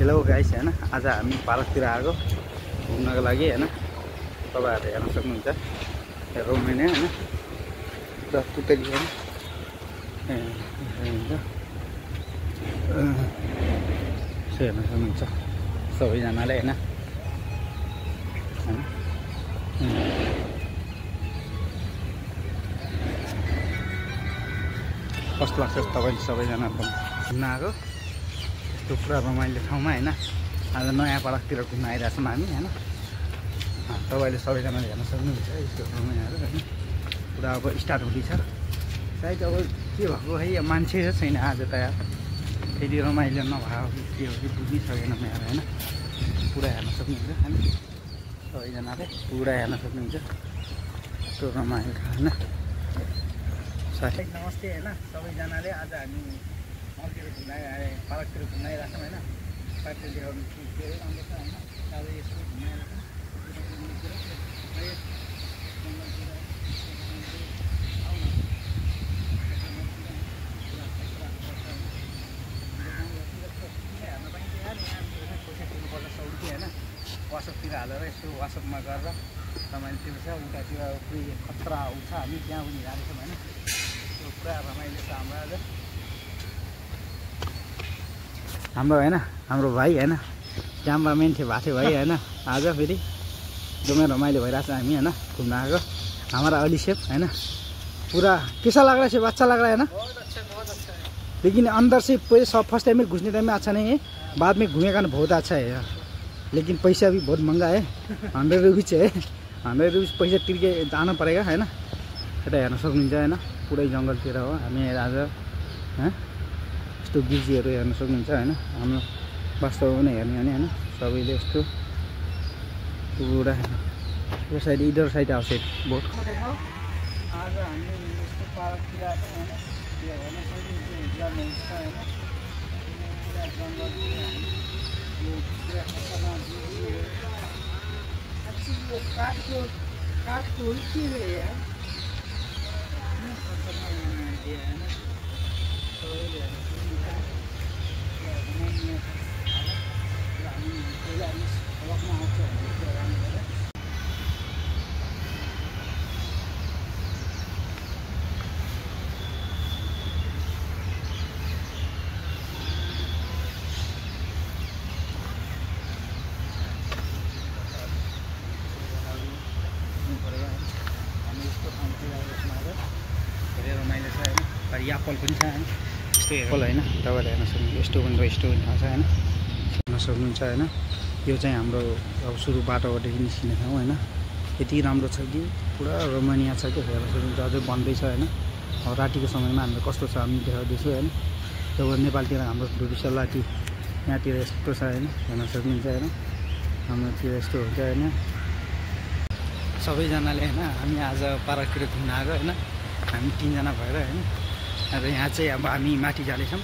Hello guys हैन, आज हामी पार्कतिर आएको घुम्नको लागि हैन। तपाईहरुले हेर्न सक्नुहुन्छ रोमाइने हैन, पुरा पुतली हैन हेर्न सक्नुहुन्छ सबैजनाले हैन। कस्तो लाग्छ तपाईले सबैजना घुम्न आएको यस्तो पुरा रमाइलो ठाउँमा हैन। आज नयाँ पार्कतिर घुम्न आइरहेछौँ हामी हैन। तपाईले सबैजनाले हेर्न सक्नुहुन्छ यस्तो रमाइलो हैन। पुरा अब स्टार्ट हुँदैछ। सायद अब के भएको है, मान्छे छैन आज त यार। फेरि रमाइलो नभएको के हो कि बुझ्नै सकेन म यार हैन। पुरा हेर्न सक्नुहुन्छ हैन, सबैजनाले पुरा हेर्न सक्नुहुन्छ यस्तो रमाइलो हैन। साथै नमस्ते हैन सबैजनाले। आज हामी मन्दिर पार्कतिर घुम्न आइरहेछौँ हैन। पार्कतिर देखाउनु धेरै राम्रो छ हैन। आज यसो घुम्न आइरहेछौँ वासपतिर हालेर यसो वासपमा गरेर रमाइलो त्यो छ। उतातिर पुरै खतरा आउँछ, हामी त्यहाँ पनि जाँदैछौँ होइन। त्यो पुरा रमाइलो छ हाम्रो आज। हाम्रो होइन, हाम्रो भाइ होइन, क्यामराम्यान थियो भएको थियो भाइ होइन। आज फेरि एकदमै रमाइलो भइरहेछ हामी होइन घुम्न आएको। हमारा अली शेफ होइन, पूरा कैसा लग रहा है? अच्छा लग रहा है ना? लेकिन अंदर से फर्स्ट टाइम में घुसने टाइम में अच्छा नहीं है, बाद में घूमेगा ना बहुत अच्छा है यार। लेकिन पैसा भी बहुत महंगा है, 100 रुपीज़ है। 100 रुपीज़ पैसा तिर के जाना पड़ेगा है ना। यता हेर्न सक्नुहुन्छ होइन, पुरै जङ्गलतिर हो हामी आज है। यस्तो बिजीहरू हेर्न सक्नुहुन्छ होइन। हाम्रो वास्तवमा नै हेर्ने भने होइन सबैले यस्तो पुरा यो साइड इधर साइड आउँछ बहुत। आज हामी यस्तो पार्कतिर आएको होइन, यो हेर्न सक्नुहुन्छ जानुहुन्छ होइन। पुरा जङ्गल यो पुरा खतरनाक काठको के हो यार, धेरै रमाइलो छ होइन। तर एप्पल पनि छ होइन, यस्तो एप्पल होइन तपाईँले हेर्न सक्नुहुन्छ। यस्तो पनि ठाउँ छ होइन, हेर्न सक्नुहुन्छ होइन। यो चाहिँ हाम्रो अब सुरु बाटोबाट निस्किने ठाउँ होइन। यति राम्रो छ कि पुरा रोमानिया छ क्या, हेर्न सक्नुहुन्छ। अझै बन्दैछ होइन। अब रातिको समयमा हाम्रो कस्तो छ हामी देखाउँदैछु होइन। जब नेपालतिर हाम्रो धुरिसल्ला लाठी यहाँतिर यस्तो छ होइन, हेर्न सक्नुहुन्छ होइन। हाम्रोतिर यस्तो हुन्छ होइन। सबैजनाले होइन हामी आज पार्कतिर घुम्न आएको होइन। हामी 3 जना भएर होइन। र यहाँ चाहिँ अब हामी माथि जाँदैछौँ।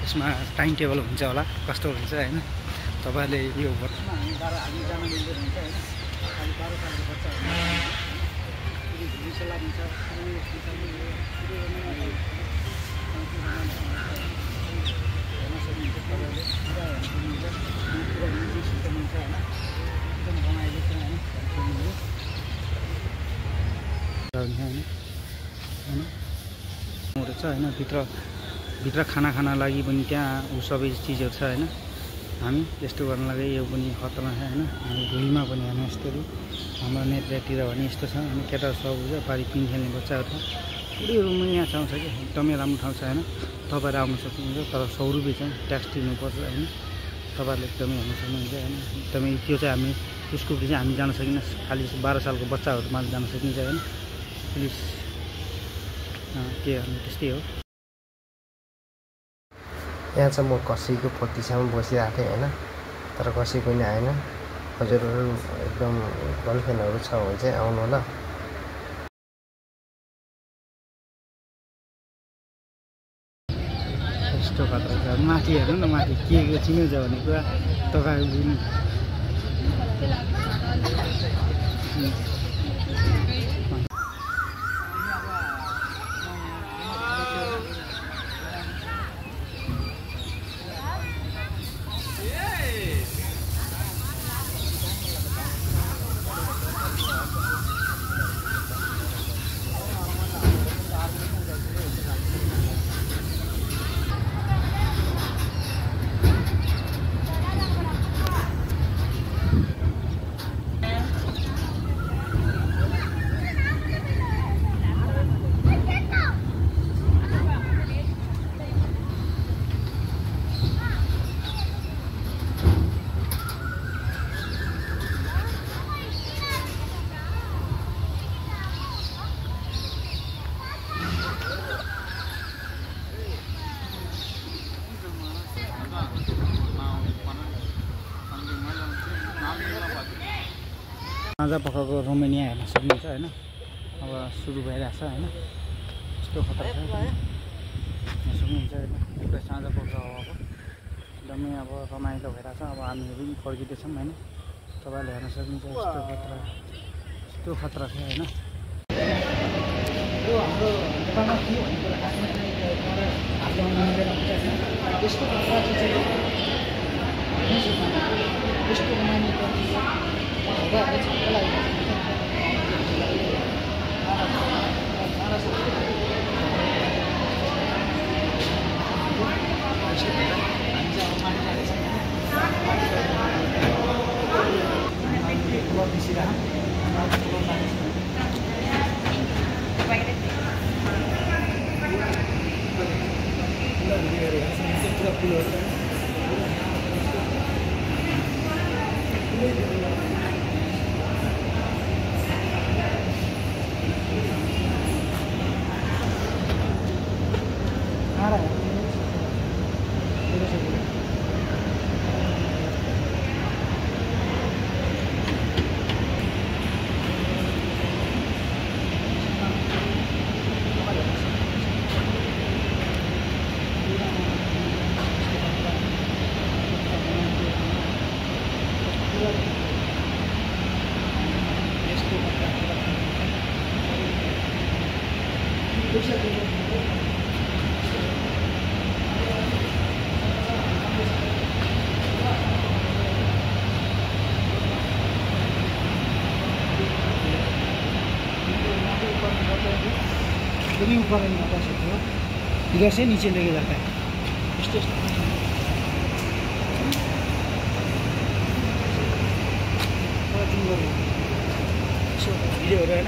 यसमा टाइम टेबल हुन्छ होला कस्तो हुन्छ होइन। तपाईँहरूले यो भोटमा हामी जान मिल्दैन हुन्छ होइन। खालि 12 सालको बच्चा धुरिसल्ला हुन्छ। हेर्न सक्नुहुन्छ तपाईँहरूले पुरा हेर्न सक्नुहुन्छ। पुरा म्युजिक सिस्टम हुन्छ होइन, एकदम रमाइलो छ होइन। छ होइन। भित्र खाना लागि पनि त्यहाँ सबै चिजहरू छ होइन। हामी यस्तो गर्न लागि यो पनि खतरा छ होइन। हामी भुइँमा पनि हेर्न यस्तो हाम्रो नेत्रतिर भने यस्तो छ अनि केटाहरू सब हुन्छ। पारि पिङ खेल्ने बच्चाहरू छ। पुरै रुममा यहाँ ठाउँ छ कि एकदमै राम्रो ठाउँ छ होइन। तपाईँहरू आउनु सक्नुहुन्छ, तर 100 रुपियाँ चाहिँ ट्याक्स तिर्नुपर्छ होइन। तपाईँहरूले एकदमै हेर्न सक्नुहुन्छ होइन। एकदमै त्यो चाहिँ हामी त्यसको चाहिँ हामी जान सकिन्न, खालि 12 सालको बच्चाहरू मात्र जान सकिन्छ होइन। प्लिज के गर्नु त्यस्तै हो। यहाँ चाहिँ म कसैको पतिसम्म बसिरहेको थिएँ होइन, तर कसै पनि आएन। हजुरहरू एकदम गर्लफ्रेन्डहरू छ भने चाहिँ आउनु होला। यस्तो खतरा छ माथि हेर्नु न, माथि के चिनो छ भने पुरा तपाईँहरू बुझ्नु। साँझ पखको रोमानिया हेर्न सक्नुहुन्छ होइन। अब सुरु भइरहेछ होइन। यस्तो खतरा छ हेर्न सक्नुहुन्छ होइन। पुरै साँझ पख हो अब एकदमै अब रमाइलो भइरहेछ। अब हामीहरू पनि फर्किँदैछौँ होइन। तपाईँले हेर्न सक्नुहुन्छ यस्तो खतरा छ होइन। यो हाम्रो नेपालमा के भन्ने कुरा खासमा हात लगाउन मिलेर हुन्छ होइन। यस्तो खतरा चाहिँ यस्तो रमाइलो एकदमै ऊपर नहीं आता सकते हो। इधर से नीचे लेके जाता है। भिडियोहरू होइन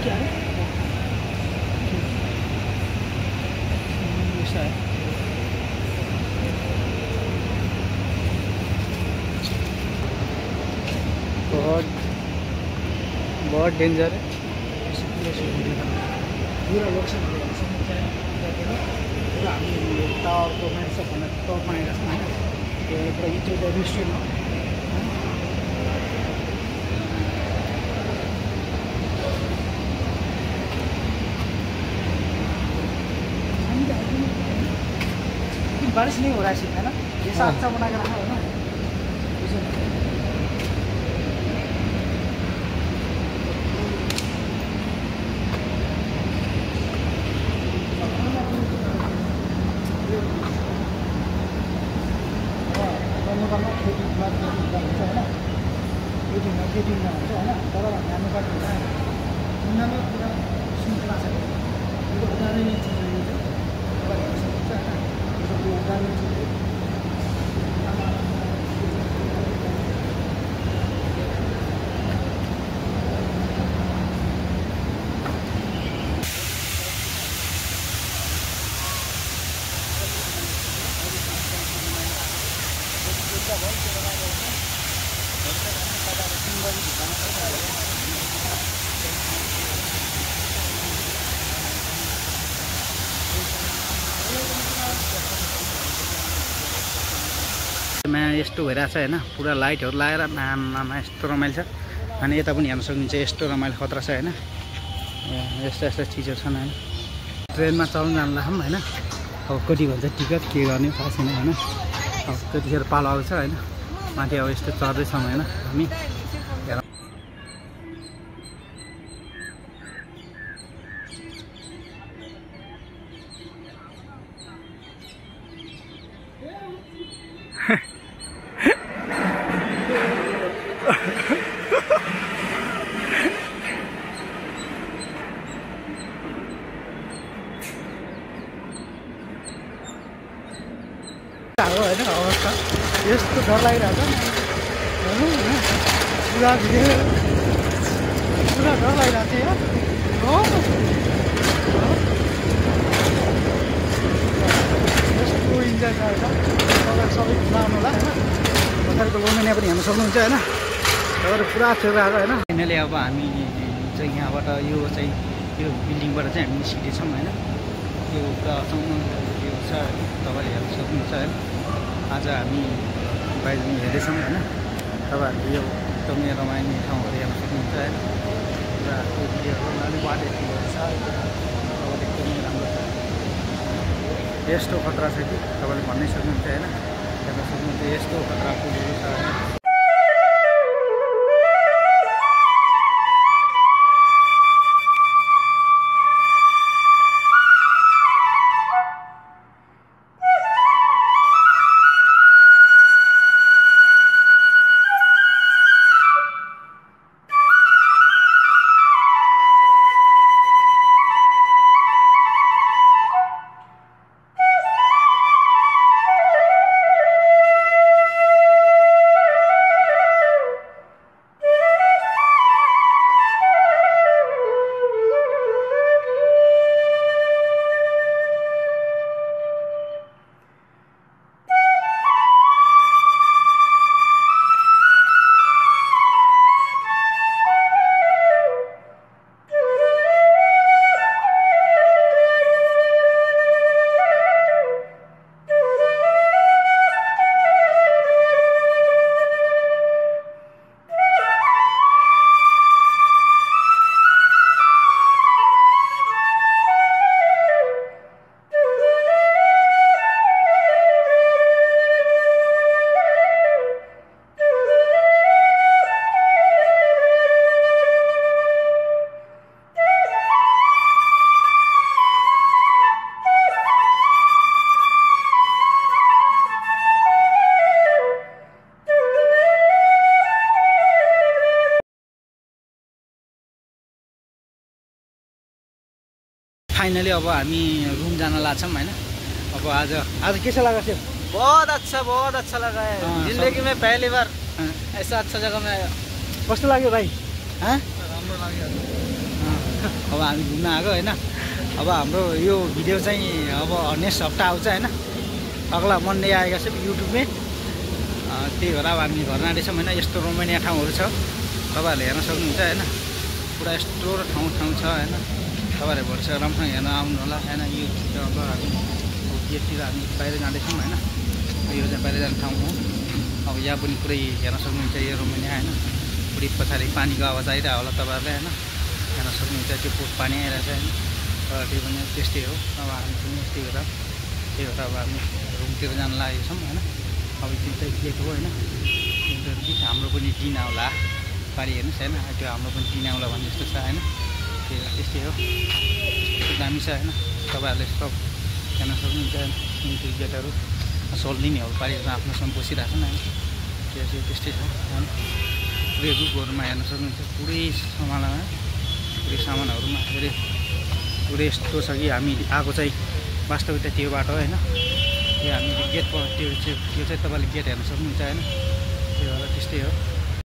क्या है ऐसा है। बहुत डेंजर है। पूरा लोकेसन पूरा हामी टावरको माथि सबभन्दा टप बनाइरहेको छौँ होइन। त्यो पुरा इटोको रेस्टुरेन्ट हो। बारिश नहीं हो रहा है है ना। ऐसा अच्छा बना के रखा है ना। यस्तो भइरहेछ होइन। पुरा लाइटहरू लगाएर आमा यस्तो रमाइलो छ। अनि यता पनि हेर्न सक्नुहुन्छ यस्तो रमाइलो खतरा छ होइन। यस्ता यस्ता चिजहरू छन् होइन। ट्रेनमा चल्न जानु लाग्छौँ होइन। अब कति भन्छ टिकट के गर्ने थाहा छैन होइन। अब त्यतिखेर पालो आउँछ होइन। माथि अब यस्तो चढ्दैछौँ होइन हामी। होइन अवस्था यस्तो डर लागिरहेछ पुरा पुरा डर लागिरहेको थियो यस्तो इन्जोय गरेर तपाईँहरू सबै घुमाउनु होला होइन। पछाडिको रोमानिया पनि हेर्न सक्नुहुन्छ होइन। तपाईँहरू पुरा चलिरहेको होइन। फाइनली अब हामी चाहिँ यहाँबाट यो चाहिँ यो बिल्डिङबाट चाहिँ हामी निस्किँदैछौँ होइन। यो पुरा अचम्म यो छ तपाईँले हेर्न सक्नुहुन्छ होइन। आज हामी बाहिर हेर्दैछौँ होइन। तपाईँहरूले यो एकदमै रमाइलो ठाउँहरू हेर्न सक्नुहुन्छ होइन। र त्यो भिडियोहरू अलिक वाटर भिडियोहरू छ, तपाईँले एकदमै राम्रो छ। यस्तो खतरा छ कि तपाईँले भन्नै सक्नुहुन्छ होइन। हेर्न सक्नुहुन्छ यस्तो खतरा पुलहरू छ होइन। फाइनली अब हामी रूम जान लाग्छौँ होइन। अब आज कैसा लगा थियो? बहुत अच्छा लगा है। जिंदगी में पहली बार ऐसा अच्छा जगह में आयो। कस्तो लाग्यो भाइ? राम्रो लाग्यो। अब हामी घुम्न आएको होइन। अब हाम्रो यो भिडियो चाहिँ अब नेक्स्ट हप्ता आउँछ होइन। अगला मन्डे आएका छ युट्युबमै। त्यही भएर अब हामी घर जाँदैछौँ होइन। यस्तो रोमानिया ठाउँहरू छ, तपाईँहरूले हेर्न सक्नुहुन्छ होइन। पुरा यस्तो ठाउँ छ होइन। तपाईँहरू भरोसा राम्रोसँग हेर्न आउनु होला होइन। यो अब हामी गेटतिर हामी बाहिर जाँदैछौँ होइन। यो चाहिँ बाहिर जाने ठाउँ हो। अब यहाँ पनि पुरै हेर्न सक्नुहुन्छ यो रोमानिया होइन। पुरै पछाडि पानीको आवाज आइरहेको होला तपाईँहरूले होइन। हेर्न सक्नुहुन्छ त्यो पानी आइरहेको छ होइन। त्यही पनि त्यस्तै हो। अब हामी पनि त्यही भएर अब हामी रुमतिर जान लागेको छौँ होइन। अब त्यो चाहिँ गेट हो होइन। गीत हाम्रो पनि टिन आउला पारी हेर्नुहोस् होइन। त्यो हाम्रो पनि टिन आउला भन्ने जस्तो छ होइन। त्यस्तै हो। त्यस्तो दामी छ होइन। तपाईँहरूले सब हेर्न सक्नुहुन्छ होइन। त्यो गेटहरू सोल्दिनेहरू पारेर आफ्नोसँग बसिरहेको छ होइन। त्यो चाहिँ त्यस्तै छ होइन। पुरै रुखहरूमा हेर्न सक्नुहुन्छ पुरै सामानमा पुरै सामानहरूमा पुरै यस्तो छ कि हामी आएको चाहिँ वास्तविकता त्यो बाटो होइन। त्यो हामी गेट त्यो चाहिँ तपाईँले गेट हेर्न सक्नुहुन्छ होइन। त्यो भएर त्यस्तै हो।